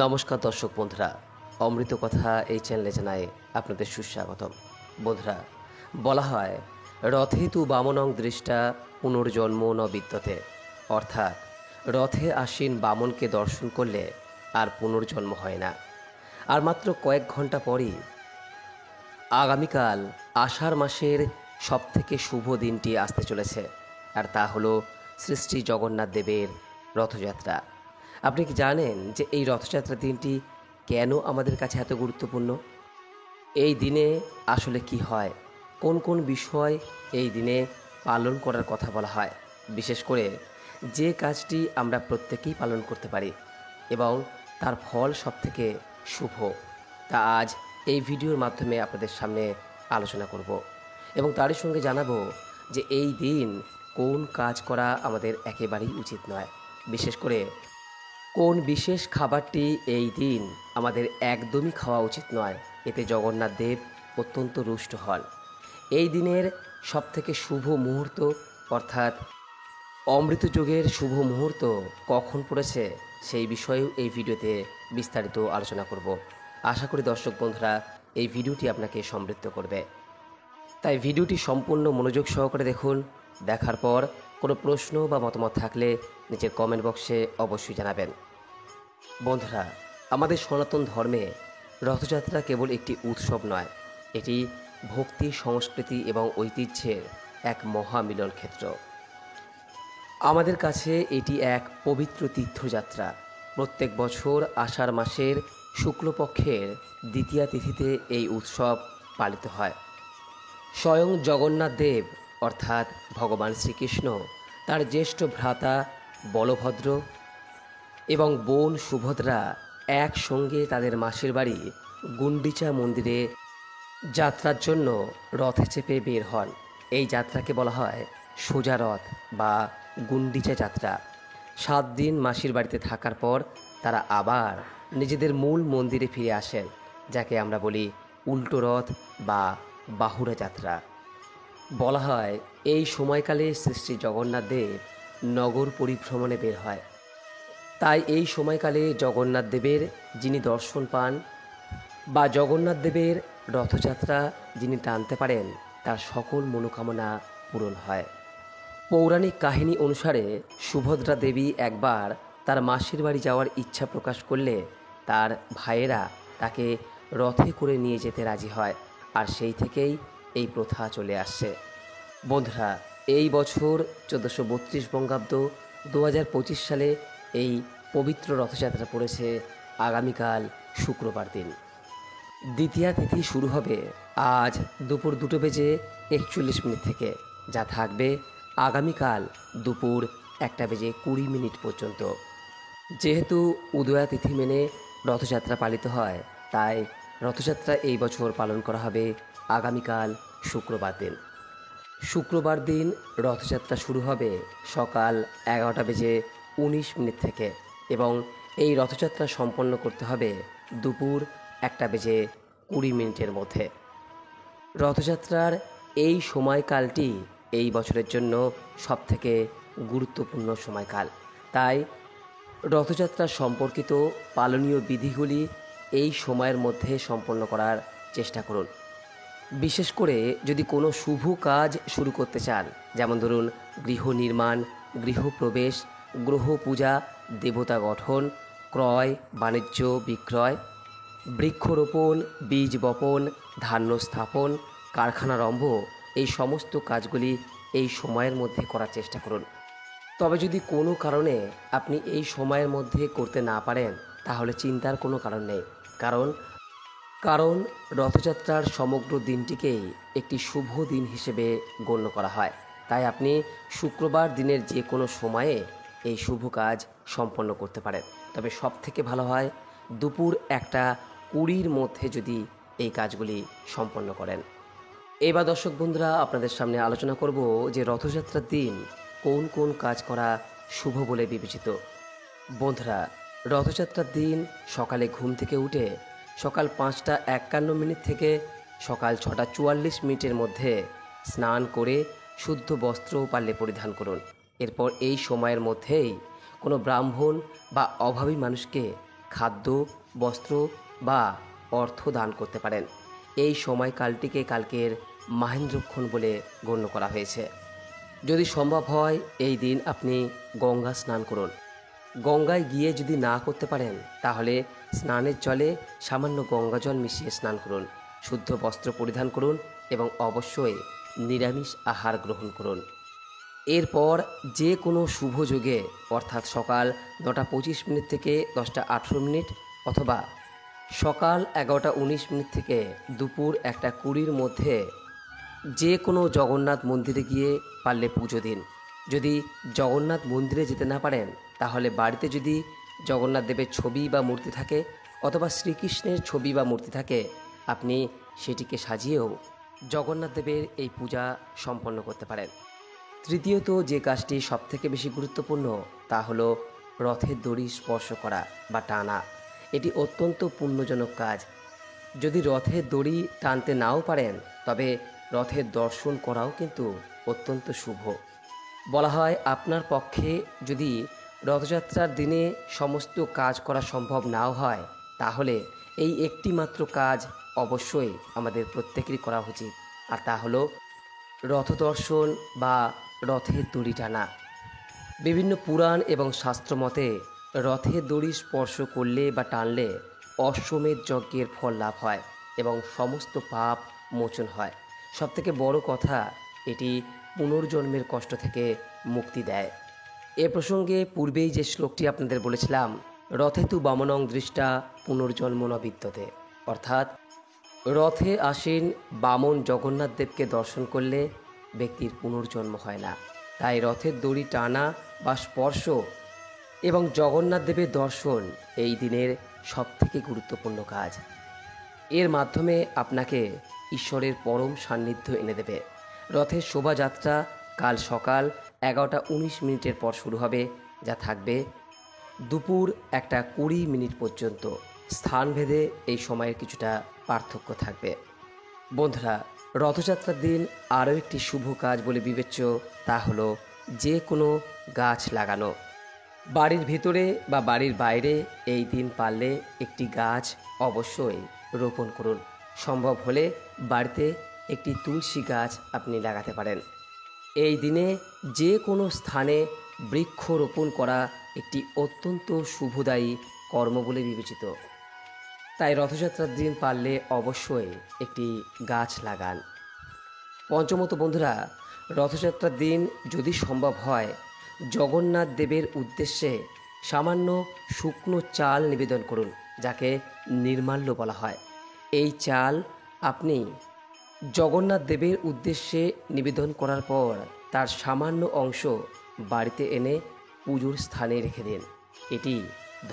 নমস্কার দর্শক বন্ধুরা, অমৃত কথা এই চ্যানেলে জানায় আপনাদের সুস্বাগতম। বন্ধুরা, বলা হয় রথে তু বামনং দৃষ্টা পুনর্জন্ম ন বিদ্যতে, অর্থাৎ রথে আসীন বামনকে দর্শন করলে আর পুনর্জন্ম হয় না। আর মাত্র কয়েক ঘন্টা পরই আগামীকাল আষাঢ় মাসের সবথেকে শুভ দিনটি আসতে চলেছে, আর তা হলো শ্রী শ্রী জগন্নাথ দেবের রথযাত্রা। আপনি কি জানেন যে এই রথযাত্রা দিনটি কেন আমাদের কাছে এত গুরুত্বপূর্ণ? এই দিনে আসলে কি হয়, কোন কোন বিষয় এই দিনে পালন করার কথা বলা হয়, বিশেষ করে যে কাজটি আমরা প্রত্যেকেই পালন করতে পারি এবং তার ফল সবথেকে শুভ, তা আজ এই ভিডিওর মাধ্যমে আপনাদের সামনে আলোচনা করব এবং তারই সঙ্গে জানাবো যে এই দিন কোন কাজ করা আমাদের একেবারেই উচিত নয়, বিশেষ করে কোন বিশেষ খাবারটি এই দিন আমাদের একদমই খাওয়া উচিত নয়, এতে জগন্নাথ দেব অত্যন্ত রুষ্ট হন। এই দিনের সবথেকে শুভ মুহূর্ত অর্থাৎ অমৃত যোগের শুভ মুহূর্ত কখন পড়েছে সেই বিষয়েও এই ভিডিওতে বিস্তারিত আলোচনা করব। আশা করি দর্শক বন্ধুরা এই ভিডিওটি আপনাকে সমৃদ্ধ করবে, তাই ভিডিওটি সম্পূর্ণ মনোযোগ সহকারে দেখুন। দেখার পর কোনো প্রশ্ন বা মতামত থাকলে নিচের কমেন্ট বক্সে অবশ্যই জানাবেন। বন্ধুরা, আমাদের সনাতন ধর্মে রথযাত্রা কেবল একটি উৎসব নয়, এটি ভক্তি, সংস্কৃতি এবং ঐতিহ্যের এক মহামিলন ক্ষেত্র। আমাদের কাছে এটি এক পবিত্র তীর্থযাত্রা। প্রত্যেক বছর আষাঢ় মাসের শুক্লপক্ষের দ্বিতীয়া তিথিতে এই উৎসব পালিত হয়। স্বয়ং জগন্নাথ দেব অর্থাৎ ভগবান শ্রীকৃষ্ণ তার জ্যেষ্ঠ ভ্রাতা বলভদ্র এবং বোন সুভদ্রা একসঙ্গে তাদের মাসির বাড়ি গুন্ডিচা মন্দিরে যাত্রার জন্য রথে চেপে বের হন। এই যাত্রাকে বলা হয় সোজা রথ বা গুন্ডিচা যাত্রা। 7 দিন মাসির বাড়িতে থাকার পর তারা আবার নিজেদের মূল মন্দিরে ফিরে আসেন, যাকে আমরা বলি উল্টো রথ বা বাহুড়া যাত্রা। বলা হয় এই সময়কালে শ্রী শ্রী জগন্নাথ দেব নগর পরিভ্রমণে বের হয়। তাই এই সময়কালে জগন্নাথ দেবের যিনি দর্শন পান বা জগন্নাথ দেবের রথযাত্রা যিনি টানতে পারেন, তার সকল মনোকামনা পূরণ হয়। পৌরাণিক কাহিনী অনুসারে সুভদ্রা দেবী একবার তার মাসির বাড়ি যাওয়ার ইচ্ছা প্রকাশ করলে তার ভাইয়েরা তাকে রথে করে নিয়ে যেতে রাজি হয়, আর সেই থেকেই এই প্রথা চলে আসছে। বন্ধুরা, এই বছর 1432 বঙ্গাব্দ 2025 সালে এই পবিত্র রথযাত্রা পড়েছে আগামীকাল শুক্রবার দিন। দ্বিতীয়া তিথি শুরু হবে আজ দুপুর 2:41 থেকে, যা থাকবে আগামীকাল দুপুর 1:20 পর্যন্ত। যেহেতু উদয়া তিথি মেনে রথযাত্রা পালিত হয়, তাই রথযাত্রা এই বছর পালন করা হবে আগামীকাল শুক্রবার দিন। শুক্রবার দিন রথযাত্রা শুরু হবে সকাল 11:19 থেকে এবং এই রথযাত্রা সম্পন্ন করতে হবে দুপুর 1:20 মধ্যে। রথযাত্রার এই সময়কালটি এই বছরের জন্য সবথেকে গুরুত্বপূর্ণ সময়কাল, তাই রথযাত্রা সম্পর্কিত পালনীয় বিধিগুলি এই সময়ের মধ্যে সম্পন্ন করার চেষ্টা করুন। বিশেষ করে যদি কোনো শুভ কাজ শুরু করতে চান, যেমন ধরুন গৃহ নির্মাণ, গৃহপ্রবেশ, গ্রহ পূজা, দেবতা গঠন, ক্রয় বাণিজ্য বিক্রয়, বৃক্ষরোপণ, বীজ বপন, ধান্য স্থাপন, কারখানারম্ভ, এই সমস্ত কাজগুলি এই সময়ের মধ্যে করার চেষ্টা করুন। তবে যদি কোনো কারণে আপনি এই সময়ের মধ্যে করতে না পারেন, তাহলে চিন্তার কোনো কারণ নেই, কারণ রথযাত্রার সমগ্র দিনটিকেই একটি শুভ দিন হিসেবে গণ্য করা হয়। তাই আপনি শুক্রবার দিনের যে কোনো সময়ে এই শুভ কাজ সম্পন্ন করতে পারেন, তবে সবথেকে ভালো হয় দুপুর 1:20 মধ্যে যদি এই কাজগুলি সম্পন্ন করেন। এবার দর্শক বন্ধুরা, আপনাদের সামনে আলোচনা করব যে রথযাত্রার দিন কোন কোন কাজ করা শুভ বলে বিবেচিত। বন্ধুরা, রথযাত্রার দিন সকালে ঘুম থেকে উঠে সকাল 5:51 থেকে সকাল 6:44 মধ্যে স্নান করে শুদ্ধ বস্ত্র পারলে পরিধান করুন। এরপর এই সময়ের মধ্যেই কোনো ব্রাহ্মণ বা অভাবী মানুষকে খাদ্য, বস্ত্র বা অর্থ দান করতে পারেন। এই সময়কালটিকে কালকের মাহেন্দ্রক্ষণ বলে গণ্য করা হয়েছে। যদি সম্ভব হয় এই দিন আপনি গঙ্গা স্নান করুন। গঙ্গায় গিয়ে যদি না করতে পারেন তাহলে স্নানের জলে সামান্য গঙ্গা জল মিশিয়ে স্নান করুন। শুদ্ধ বস্ত্র পরিধান করুন এবং অবশ্যই নিরামিষ আহার গ্রহণ করুন। এরপর যে কোনো শুভ যোগে অর্থাৎ সকাল 9:25 থেকে 10:18 অথবা সকাল 11:19 থেকে দুপুর 1:20 মধ্যে যে কোনো জগন্নাথ মন্দিরে গিয়ে পারলে পুজো দিন। যদি জগন্নাথ মন্দিরে যেতে না পারেন তাহলে বাড়িতে যদি জগন্নাথ দেবের ছবি বা মূর্তি থাকে অথবা শ্রীকৃষ্ণের ছবি বা মূর্তি থাকে আপনি সেটিকে সাজিয়েও জগন্নাথ দেবের এই পূজা সম্পন্ন করতে পারেন। তৃতীয়ত যে কাজটি সবথেকে বেশি গুরুত্বপূর্ণ তা হলো রথের দড়ি স্পর্শ করা বা টানা। এটি অত্যন্ত পুণ্যজনক কাজ। যদি রথের দড়ি টানতে নাও পারেন তবে রথের দর্শন করাও কিন্তু অত্যন্ত শুভ। বলা হয় আপনার পক্ষে যদি রথযাত্রার দিনে সমস্ত কাজ করা সম্ভব নাও হয় তাহলে এই একটি মাত্র কাজ অবশ্যই আমাদের প্রত্যেকেরই করা উচিত, আর তা হলো রথ দর্শন বা রথের দড়ি টানা। বিভিন্ন পুরাণ এবং শাস্ত্র মতে রথের দড়ি স্পর্শ করলে বা টানলে অশ্বমেধ যজ্ঞের ফল লাভ হয় এবং সমস্ত পাপ মোচন হয়। সবথেকে বড় কথা, এটি পুনর্জন্মের কষ্ট থেকে মুক্তি দেয়। এ প্রসঙ্গে পূর্বেই যে শ্লোকটি আপনাদের বলেছিলাম, রথে তু বামনং দৃষ্টা পুনর্জন্ম ন বিদ্যতে, অর্থাৎ রথে আসীন বামন জগন্নাথ দেবকে দর্শন করলে ব্যক্তির পুনর্জন্ম হয় না। তাই রথের দড়ি টানা বা স্পর্শ এবং জগন্নাথ দেবের দর্শন এই দিনের সবথেকে গুরুত্বপূর্ণ কাজ। এর মাধ্যমে আপনাকে ঈশ্বরের পরম সান্নিধ্য এনে দেবে। রথের শোভাযাত্রা কাল সকাল 11:19 পর শুরু হবে, যা থাকবে দুপুর 1:20 পর্যন্ত। স্থানভেদে এই সময়ের কিছুটা পার্থক্য থাকবে। বন্ধুরা, রথযাত্রার দিন আরও একটি শুভ কাজ বলে বিবেচ্য, তা হলো যে কোনো গাছ লাগানো। বাড়ির ভিতরে বা বাড়ির বাইরে এই দিন পারলে একটি গাছ অবশ্যই রোপণ করুন। সম্ভব হলে বাড়িতে একটি তুলসী গাছ আপনি লাগাতে পারেন। এই দিনে যে কোনো স্থানে বৃক্ষ রোপণ করা একটি অত্যন্ত শুভদায়ী কর্ম বলে বিবেচিত। তাই রথযাত্রার দিন পারলে অবশ্যই একটি গাছ লাগান। পঞ্চমত বন্ধুরা, রথযাত্রার দিন যদি সম্ভব হয় জগন্নাথ দেবের উদ্দেশ্যে সামান্য শুকনো চাল নিবেদন করুন, যাকে নির্মাল্য বলা হয়। এই চাল আপনি জগন্নাথ দেবের উদ্দেশ্যে নিবেদন করার পর তার সামান্য অংশ বাড়িতে এনে পুজোর স্থানে রেখে দিন। এটি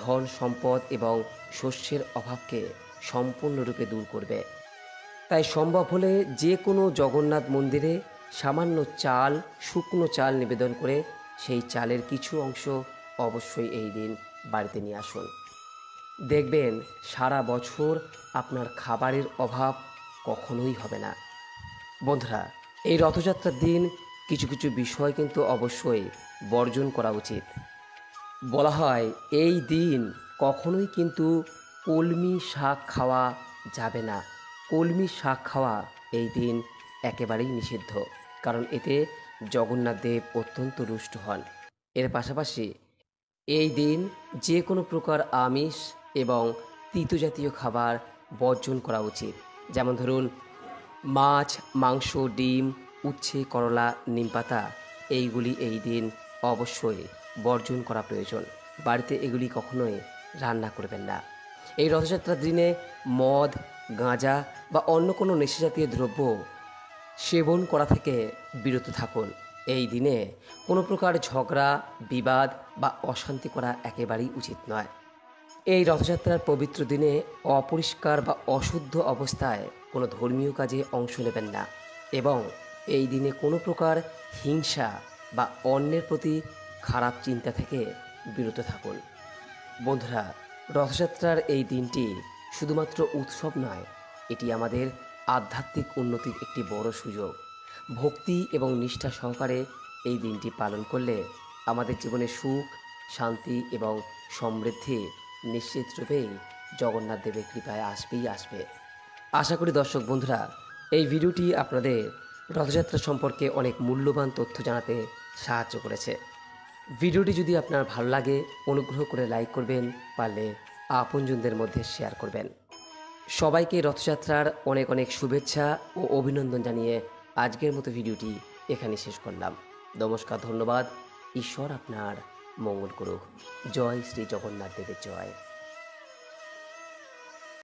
ধন সম্পদ এবং শস্যের অভাবকে সম্পূর্ণরূপে দূর করবে। তাই সম্ভব হলে যে কোনো জগন্নাথ মন্দিরে সামান্য চাল, শুকনো চাল নিবেদন করে সেই চালের কিছু অংশ অবশ্যই এই দিন বাড়িতে নিয়ে আসুন। দেখবেন সারা বছর আপনার খাবারের অভাব কখনোই হবে না। বন্ধুরা, এই রথযাত্রার দিন কিছু কিছু বিষয় কিন্তু অবশ্যই বর্জন করা উচিত। বলা হয় এই দিন কখনোই কিন্তু কলমি শাক খাওয়া যাবে না। কলমি শাক খাওয়া এই দিন একেবারেই নিষিদ্ধ, কারণ এতে জগন্নাথ দেব অত্যন্ত রুষ্ট হন। এর পাশাপাশি এই দিন যে কোনো প্রকার আমিষ এবং তিতো জাতীয় খাবার বর্জন করা উচিত। যেমন ধরুন মাছ, মাংস, ডিম, উচ্ছে, করলা, নিমপাতা এইগুলি এই দিন অবশ্যই বর্জন করা প্রয়োজন। বাড়িতে এগুলি কখনোই রান্না করবেন না। এই রথযাত্রার দিনে মদ, গাঁজা বা অন্য কোনো নেশাজাতীয় দ্রব্য সেবন করা থেকে বিরত থাকুন। এই দিনে কোনো প্রকার ঝগড়া, বিবাদ বা অশান্তি করা একেবারেই উচিত নয়। এই রথযাত্রার পবিত্র দিনে অপরিষ্কার বা অশুদ্ধ অবস্থায় কোনো ধর্মীয় কাজে অংশ নেবেন না এবং এই দিনে কোনো প্রকার হিংসা বা অন্যের প্রতি খারাপ চিন্তা থেকে বিরত থাকুন। বন্ধুরা, রথযাত্রার এই দিনটি শুধুমাত্র উৎসব নয়, এটি আমাদের আধ্যাত্মিক উন্নতির একটি বড় সুযোগ। ভক্তি এবং নিষ্ঠা সহকারে এই দিনটি পালন করলে আমাদের জীবনে সুখ, শান্তি এবং সমৃদ্ধি নিশ্চিত রূপেই জগন্নাথ দেবের কৃপায় আসবেই আসবে। আশা করি দর্শক বন্ধুরা এই ভিডিওটি আপনাদের রথযাত্রা সম্পর্কে অনেক মূল্যবান তথ্য জানাতে সাহায্য করেছে। ভিডিওটি যদি আপনার ভালো লাগে অনুগ্রহ করে লাইক করবেন, পারলে আপনজনদের মধ্যে শেয়ার করবেন। সবাইকে রথযাত্রার অনেক অনেক শুভেচ্ছা ও অভিনন্দন জানিয়ে আজকের মতো ভিডিওটি এখানে শেষ করলাম। নমস্কার, ধন্যবাদ। ঈশ্বর আপনার মঙ্গল করুক। জয় শ্রী জগন্নাথ দেবের জয়।